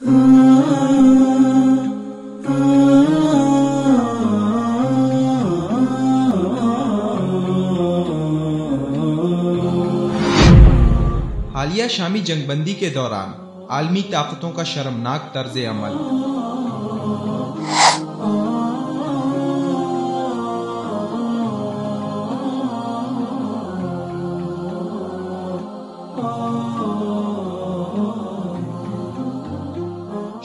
حالیہ شامی جنگ بندی کے دوران عالمی طاقتوں کا شرمناک طرز عمل۔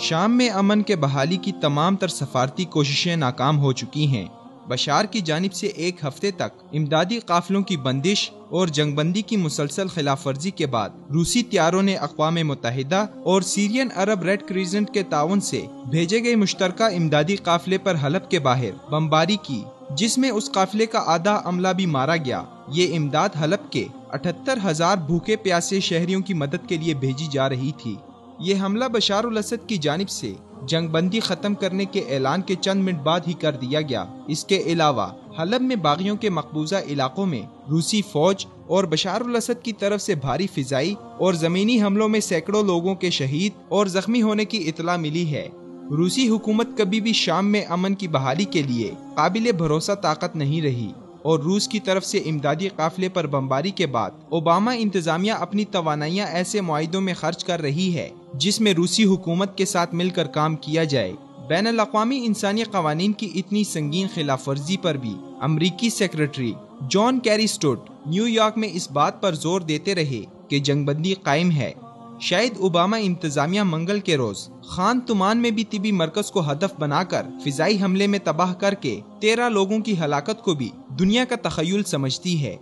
شام میں امن کے بحالی کی تمام تر سفارتی کوششیں ناکام ہو چکی ہیں۔ بشار کی جانب سے ایک ہفتے تک امدادی قافلوں کی بندش اور جنگ بندی کی مسلسل خلاف ورزی کے بعد روسی طیاروں نے اقوام متحدہ اور سیرین عرب ریڈ کریسنٹ کے تعاون سے بھیجے گئے مشترکہ امدادی قافلے پر حلب کے باہر بمباری کی، جس میں اس قافلے کا آدھا عملہ بھی مارا گیا۔ یہ امداد حلب کے 78,000 بھوکے پیاسے شہریوں کی مدد کے لیے بھیجی جا رہی تھی۔ یہ حملہ بشار الاسد کی جانب سے جنگ بندی ختم کرنے کے اعلان کے چند منٹ بعد ہی کر دیا گیا۔ اس کے علاوہ حلب میں باغیوں کے مقبوضہ علاقوں میں روسی فوج اور بشار الاسد کی طرف سے بھاری فضائی اور زمینی حملوں میں سینکڑوں لوگوں کے شہید اور زخمی ہونے کی اطلاع ملی ہے۔ روسی حکومت کبھی بھی شام میں امن کی بحالی کے لیے قابل بھروسہ طاقت نہیں رہی، اور روس کی طرف سے امدادی قافلے پر بمباری کے بعد اوباما انتظامیہ اپنی توانائیاں ایسے معاہدوں میں خرچ کر رہی ہے جس میں روسی حکومت کے ساتھ مل کر کام کیا جائے۔ بین الاقوامی انسانی قوانین کی اتنی سنگین خلاف ورزی پر بھی امریکی سیکرٹری جان کیری اسٹوڈ نیو یارک میں اس بات پر زور دیتے رہے کہ جنگ بندی قائم ہے۔ شاید اوباما انتظامیہ منگل کے روز خان تمان میں بھی طبی مرکز کو ہدف بنا کر فضائی حملے میں تباہ کر کے 13 لوگوں کی ہلاکت کو بھی دنیا کا تخیل سمجھتی ہے۔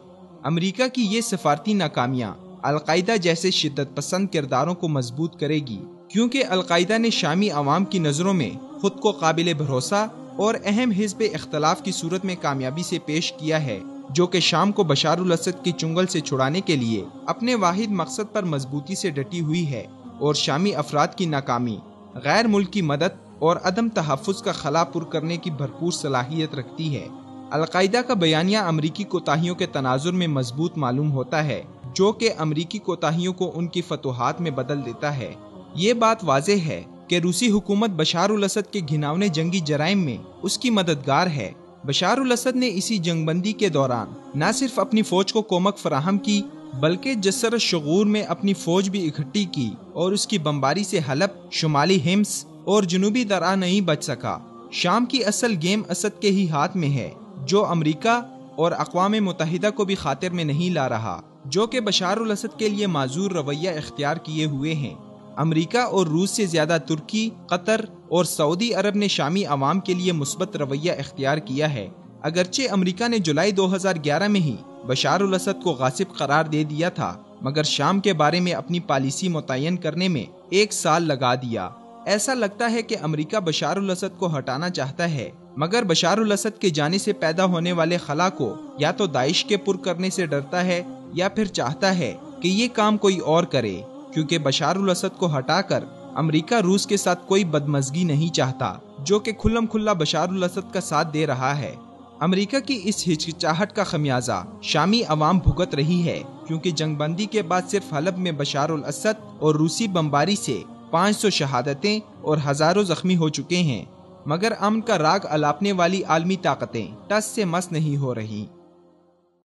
امریکہ کی یہ سفارتی ناکامیاں القاعدہ جیسے شدت پسند کرداروں کو مضبوط کرے گی، کیونکہ القاعدہ نے شامی عوام کی نظروں میں خود کو قابل بھروسہ اور اہم حزب اختلاف کی صورت میں کامیابی سے پیش کیا ہے، جو کہ شام کو بشار الاسد کی چنگل سے چھڑانے کے لیے اپنے واحد مقصد پر مضبوطی سے ڈٹی ہوئی ہے، اور شامی افراد کی ناکامی غیر ملکی مدد اور عدم تحفظ کا خلا پر کرنے کی بھرپور صلاحیت رکھتی ہے۔ القاعدہ کا بیانیہ امریکی کوتاہیوں کے تناظر میں مضبوط معلوم ہوتا ہے، جو کہ امریکی کوتاہیوں کو ان کی فتوحات میں بدل دیتا ہے۔ یہ بات واضح ہے کہ روسی حکومت بشار الاسد کے گھناؤنے جنگی جرائم میں اس کی مددگار ہے۔ بشار الاسد نے اسی جنگ بندی کے دوران نہ صرف اپنی فوج کو کومک فراہم کی، بلکہ جسر شعور میں اپنی فوج بھی اکٹھی کی، اور اس کی بمباری سے حلب، شمالی حمص اور جنوبی درعا نہیں بچ سکا۔ شام کی اصل گیم اسد کے ہی ہاتھ میں ہے، جو امریکہ اور اقوام متحدہ کو بھی خاطر میں نہیں لا رہا، جو کہ بشار الاسد کے لیے معذور رویہ اختیار کیے ہوئے ہیں۔ امریکہ اور روس سے زیادہ ترکی، قطر اور سعودی عرب نے شامی عوام کے لیے مثبت رویہ اختیار کیا ہے۔ اگرچہ امریکہ نے جولائی 2011 میں ہی بشار الاسد کو غاصب قرار دے دیا تھا، مگر شام کے بارے میں اپنی پالیسی متعین کرنے میں 1 سال لگا دیا۔ ایسا لگتا ہے کہ امریکہ بشار الاسد کو ہٹانا چاہتا ہے، مگر بشار الاسد کے جانے سے پیدا ہونے والے خلا کو یا تو داعش کے پر کرنے سے ڈرتا ہے، یا پھر چاہتا ہے کہ یہ کام کوئی اور کرے، کیونکہ بشار الاسد کو ہٹا کر امریکہ روس کے ساتھ کوئی بدمزگی نہیں چاہتا، جو کہ کھلم کھلا بشار الاسد کا ساتھ دے رہا ہے۔ امریکہ کی اس ہچکچاہٹ کا خمیازہ شامی عوام بھگت رہی ہے، کیونکہ جنگ بندی کے بعد صرف حلب میں بشار الاسد اور روسی بمباری سے 500 شہادتیں اور ہزاروں زخمی ہو چکے ہیں، مگر امن کا راگ الاپنے والی عالمی طاقتیں ٹس سے مس نہیں ہو رہی۔